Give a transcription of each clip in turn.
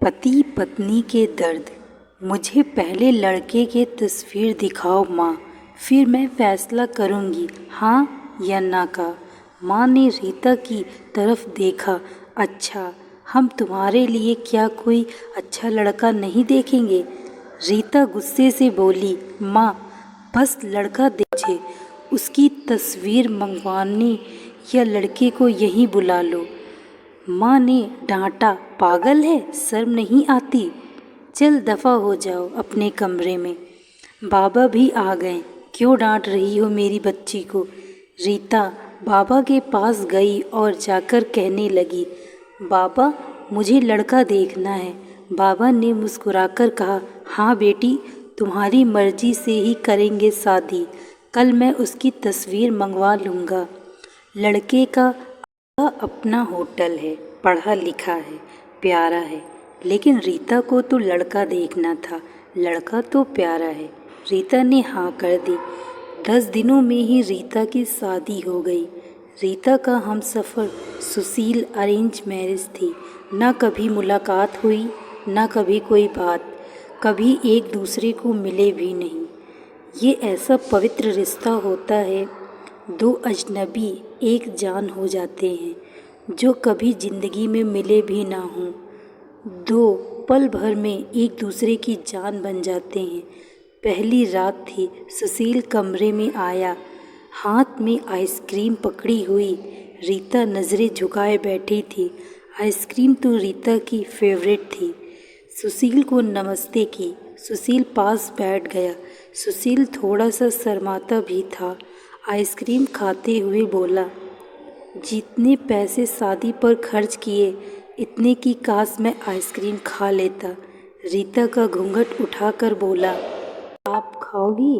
पति पत्नी के दर्द। मुझे पहले लड़के की तस्वीर दिखाओ माँ, फिर मैं फैसला करूँगी हाँ या ना का। माँ ने रीता की तरफ देखा। अच्छा, हम तुम्हारे लिए क्या कोई अच्छा लड़का नहीं देखेंगे? रीता गुस्से से बोली, माँ बस लड़का दीजिए, उसकी तस्वीर मंगवाने या लड़के को यहीं बुला लो। माँ ने डांटा, पागल है, शर्म नहीं आती? चल दफ़ा हो जाओ अपने कमरे में। बाबा भी आ गए। क्यों डांट रही हो मेरी बच्ची को? रीता बाबा के पास गई और जाकर कहने लगी, बाबा मुझे लड़का देखना है। बाबा ने मुस्कुराकर कहा, हाँ बेटी, तुम्हारी मर्जी से ही करेंगे शादी। कल मैं उसकी तस्वीर मंगवा लूँगा। लड़के का अपना होटल है, पढ़ा लिखा है, प्यारा है, लेकिन रीता को तो लड़का देखना था। लड़का तो प्यारा है। रीता ने हाँ कर दी। 10 दिनों में ही रीता की शादी हो गई। रीता का हमसफ़र सुशील अरेंज मैरिज थी। ना कभी मुलाकात हुई, ना कभी कोई बात, कभी एक दूसरे को मिले भी नहीं। ये ऐसा पवित्र रिश्ता होता है, दो अजनबी एक जान हो जाते हैं, जो कभी ज़िंदगी में मिले भी ना हों। दो पल भर में एक दूसरे की जान बन जाते हैं। पहली रात थी। सुशील कमरे में आया, हाथ में आइसक्रीम पकड़ी हुई। रीता नज़रें झुकाए बैठी थी। आइसक्रीम तो रीता की फेवरेट थी। सुशील को नमस्ते की। सुशील पास बैठ गया। सुशील थोड़ा सा शर्माता भी था। आइसक्रीम खाते हुए बोला, जितने पैसे शादी पर खर्च किए, इतने की काश मैं आइसक्रीम खा लेता। रीता का घूंघट उठाकर बोला, आप खाओगी?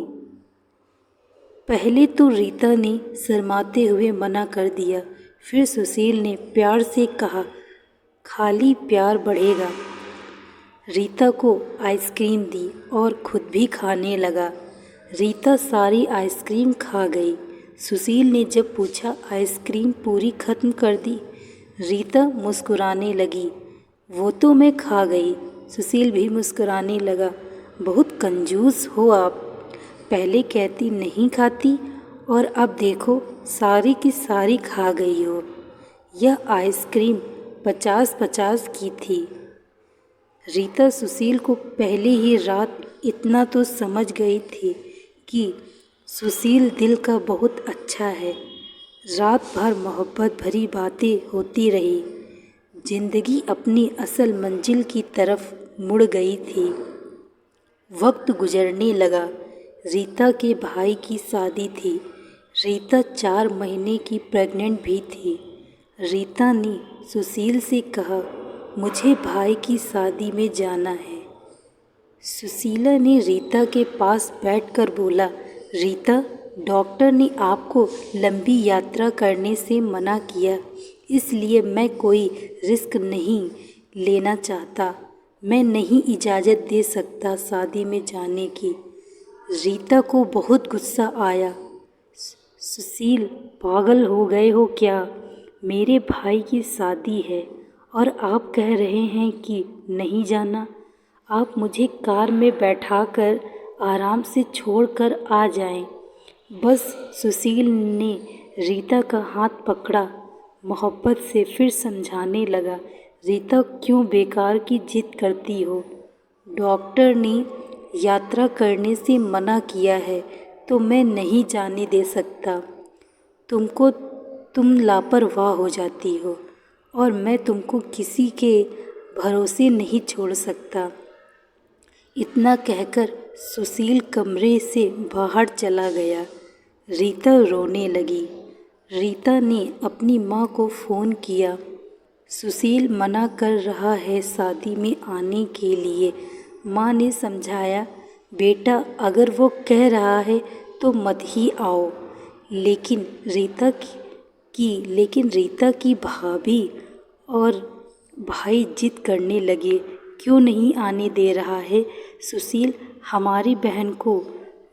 पहले तो रीता ने शर्माते हुए मना कर दिया, फिर सुशील ने प्यार से कहा, खाली प्यार बढ़ेगा। रीता को आइसक्रीम दी और खुद भी खाने लगा। रीता सारी आइसक्रीम खा गई। सुशील ने जब पूछा, आइसक्रीम पूरी ख़त्म कर दी? रीता मुस्कुराने लगी, वो तो मैं खा गई। सुशील भी मुस्कुराने लगा, बहुत कंजूस हो आप, पहले कहती नहीं खाती और अब देखो सारी की सारी खा गई हो। यह आइसक्रीम 50-50 की थी। रीता सुशील को पहले ही रात इतना तो समझ गई थी कि सुशील दिल का बहुत अच्छा है। रात भर मोहब्बत भरी बातें होती रही। जिंदगी अपनी असल मंजिल की तरफ मुड़ गई थी। वक्त गुजरने लगा। रीता के भाई की शादी थी। रीता 4 महीने की प्रेग्नेंट भी थी। रीता ने सुशील से कहा, मुझे भाई की शादी में जाना है। सुशीला ने रीता के पास बैठकर बोला, रीता, डॉक्टर ने आपको लंबी यात्रा करने से मना किया, इसलिए मैं कोई रिस्क नहीं लेना चाहता। मैं नहीं इजाज़त दे सकता शादी में जाने की। रीता को बहुत गुस्सा आया। सुशील, पागल हो गए हो क्या? मेरे भाई की शादी है और आप कह रहे हैं कि नहीं जाना। आप मुझे कार में बैठाकर आराम से छोड़कर आ जाएं। बस। सुशील ने रीता का हाथ पकड़ा, मोहब्बत से फिर समझाने लगा, रीता क्यों बेकार की जिद करती हो? डॉक्टर ने यात्रा करने से मना किया है तो मैं नहीं जाने दे सकता। तुम लापरवाह हो जाती हो और मैं तुमको किसी के भरोसे नहीं छोड़ सकता। इतना कहकर सुशील कमरे से बाहर चला गया। रीता रोने लगी। रीता ने अपनी माँ को फ़ोन किया। सुशील मना कर रहा है शादी में आने के लिए। माँ ने समझाया, बेटा अगर वो कह रहा है तो मत ही आओ। लेकिन रीता की भाभी और भाई जिद करने लगे, क्यों नहीं आने दे रहा है सुशील हमारी बहन को?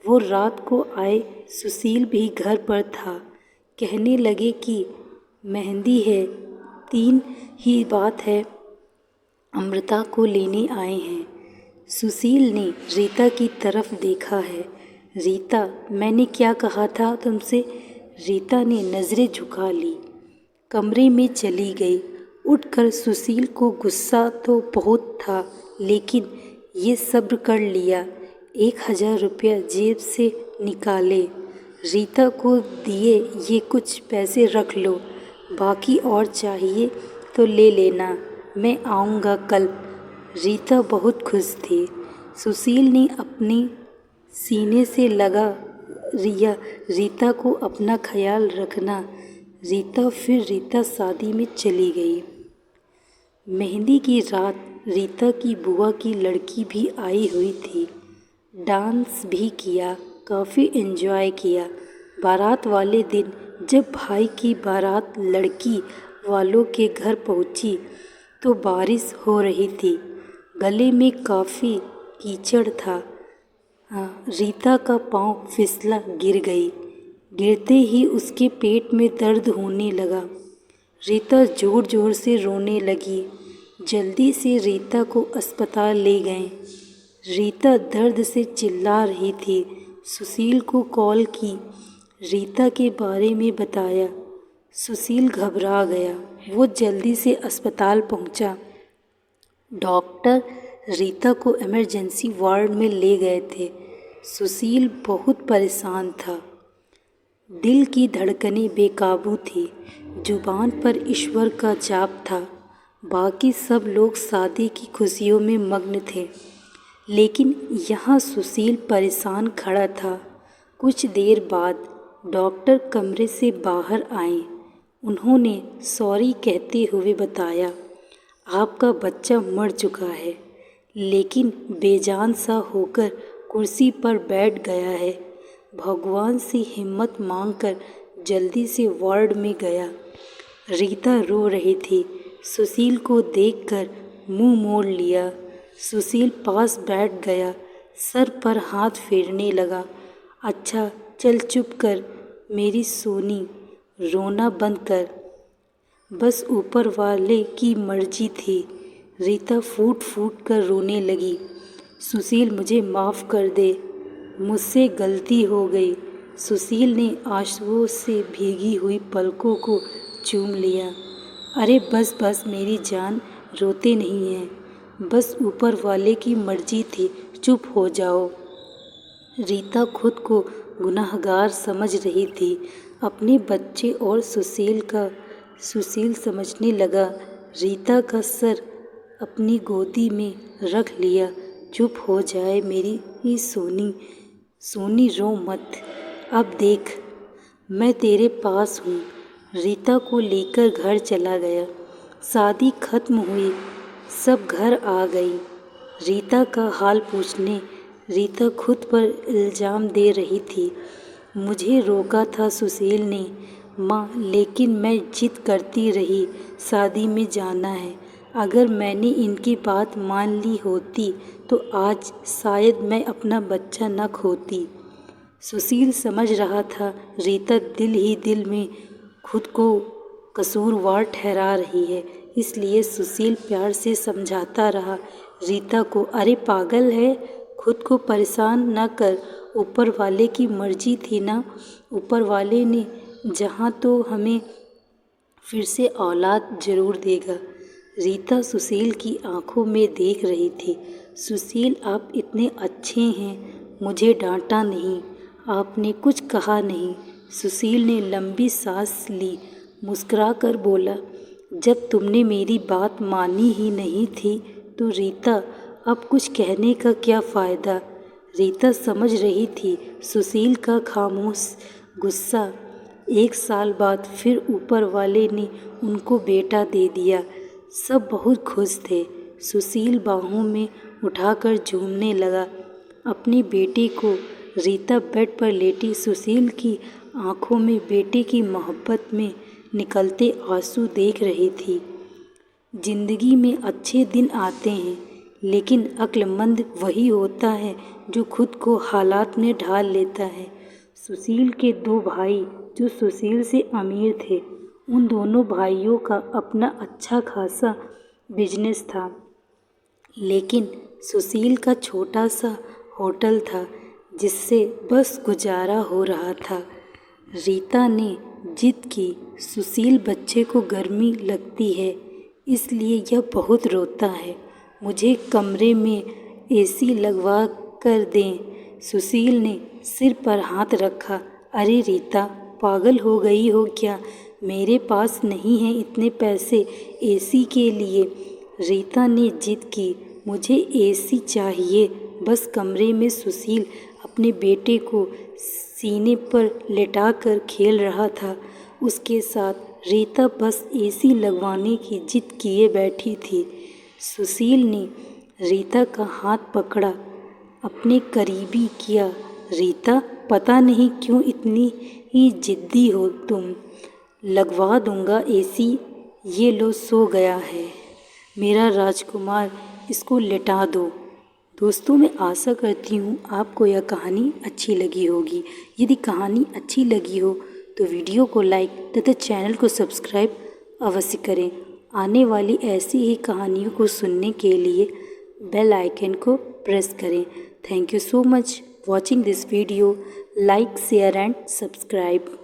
वो रात को आए। सुशील भी घर पर था। कहने लगे कि मेहंदी है, 3 ही बात है, अमृता को लेने आए हैं। सुशील ने रीता की तरफ देखा है। रीता, मैंने क्या कहा था तुमसे? रीता ने नज़रें झुका ली, कमरे में चली गई। उठकर सुशील को गुस्सा तो बहुत था, लेकिन ये सब्र कर लिया। 1000 रुपया जेब से निकाले, रीता को दिए। ये कुछ पैसे रख लो, बाकी और चाहिए तो ले लेना, मैं आऊँगा कल। रीता बहुत खुश थी। सुशील ने अपने सीने से लगा, रीता को अपना ख्याल रखना। रीता शादी में चली गई। मेहंदी की रात रीता की बुआ की लड़की भी आई हुई थी। डांस भी किया, काफ़ी एंजॉय किया। बारात वाले दिन जब भाई की बारात लड़की वालों के घर पहुंची तो बारिश हो रही थी। गले में काफ़ी कीचड़ था। रीता का पाँव फिसला, गिर गई। गिरते ही उसके पेट में दर्द होने लगा। रीता ज़ोर ज़ोर से रोने लगी। जल्दी से रीता को अस्पताल ले गए। रीता दर्द से चिल्ला रही थी। सुशील को कॉल की, रीता के बारे में बताया। सुशील घबरा गया। वो जल्दी से अस्पताल पहुंचा। डॉक्टर रीता को इमरजेंसी वार्ड में ले गए थे। सुशील बहुत परेशान था। दिल की धड़कनें बेकाबू थी। जुबान पर ईश्वर का जाप था। बाकी सब लोग शादी की खुशियों में मग्न थे, लेकिन यहाँ सुशील परेशान खड़ा था। कुछ देर बाद डॉक्टर कमरे से बाहर आए। उन्होंने सॉरी कहते हुए बताया, आपका बच्चा मर चुका है, लेकिन बेजान सा होकर कुर्सी पर बैठ गया है। भगवान से हिम्मत मांगकर जल्दी से वार्ड में गया। रीता रो रही थी। सुशील को देखकर मुंह मोड़ लिया। सुशील पास बैठ गया, सर पर हाथ फेरने लगा। अच्छा चल चुप कर मेरी सोनी, रोना बंद कर, बस ऊपर वाले की मर्जी थी। रीता फूट फूट कर रोने लगी। सुशील मुझे माफ़ कर दे, मुझसे गलती हो गई। सुशील ने आंसुओं से भीगी हुई पलकों को चूम लिया। अरे बस बस मेरी जान, रोते नहीं हैं, बस ऊपर वाले की मर्जी थी, चुप हो जाओ। रीता खुद को गुनाहगार समझ रही थी, अपने बच्चे और सुशील समझने लगा। रीता का सर अपनी गोदी में रख लिया। चुप हो जाए मेरी सोनी, सोनी रो मत, अब देख मैं तेरे पास हूँ। रीता को लेकर घर चला गया। शादी खत्म हुई, सब घर आ गई। रीता का हाल पूछने। रीता खुद पर इल्ज़ाम दे रही थी, मुझे रोका था सुशील ने माँ, लेकिन मैं जिद करती रही, शादी में जाना है। अगर मैंने इनकी बात मान ली होती तो आज शायद मैं अपना बच्चा न खोती। सुशील समझ रहा था रीता दिल ही दिल में खुद को कसूरवार ठहरा रही है, इसलिए सुशील प्यार से समझाता रहा रीता को, अरे पागल है, खुद को परेशान न कर, ऊपर वाले की मर्जी थी ना, ऊपर वाले ने जहाँ तो हमें फिर से औलाद ज़रूर देगा। रीता सुशील की आंखों में देख रही थी। सुशील आप इतने अच्छे हैं, मुझे डांटा नहीं, आपने कुछ कहा नहीं। सुशील ने लंबी सांस ली, मुस्कुरा कर बोला, जब तुमने मेरी बात मानी ही नहीं थी तो रीता अब कुछ कहने का क्या फ़ायदा। रीता समझ रही थी सुशील का खामोश गुस्सा। 1 साल बाद फिर ऊपर वाले ने उनको बेटा दे दिया। सब बहुत खुश थे। सुशील बाहों में उठाकर झूमने लगा अपने बेटे को। रीता बेड पर लेटी सुशील की आंखों में बेटे की मोहब्बत में निकलते आंसू देख रही थी। जिंदगी में अच्छे दिन आते हैं, लेकिन अक्लमंद वही होता है जो खुद को हालात में ढाल लेता है। सुशील के 2 भाई जो सुशील से अमीर थे, उन दोनों भाइयों का अपना अच्छा खासा बिजनेस था। लेकिन सुशील का छोटा सा होटल था जिससे बस गुजारा हो रहा था। रीता ने जिद की, सुशील बच्चे को गर्मी लगती है इसलिए यह बहुत रोता है, मुझे कमरे में एसी लगवा कर दें। सुशील ने सिर पर हाथ रखा। अरे रीता, पागल हो गई हो क्या? मेरे पास नहीं है इतने पैसे एसी के लिए। रीता ने जिद की, मुझे एसी चाहिए। बस कमरे में सुशील अपने बेटे को सीने पर लेटाकर खेल रहा था। उसके साथ रीता बस एसी लगवाने की जिद किए बैठी थी। सुशील ने रीता का हाथ पकड़ा, अपने करीबी किया। रीता, पता नहीं क्यों इतनी ही जिद्दी हो तुम। लगवा दूंगा एसी। ये लो, सो गया है मेरा राजकुमार, इसको लेटा दो। दोस्तों, मैं आशा करती हूँ आपको यह कहानी अच्छी लगी होगी। यदि कहानी अच्छी लगी हो तो वीडियो को लाइक तथा चैनल को सब्सक्राइब अवश्य करें। आने वाली ऐसी ही कहानियों को सुनने के लिए बेल आइकन को प्रेस करें। Thank you so much watching this video. Like, share and subscribe.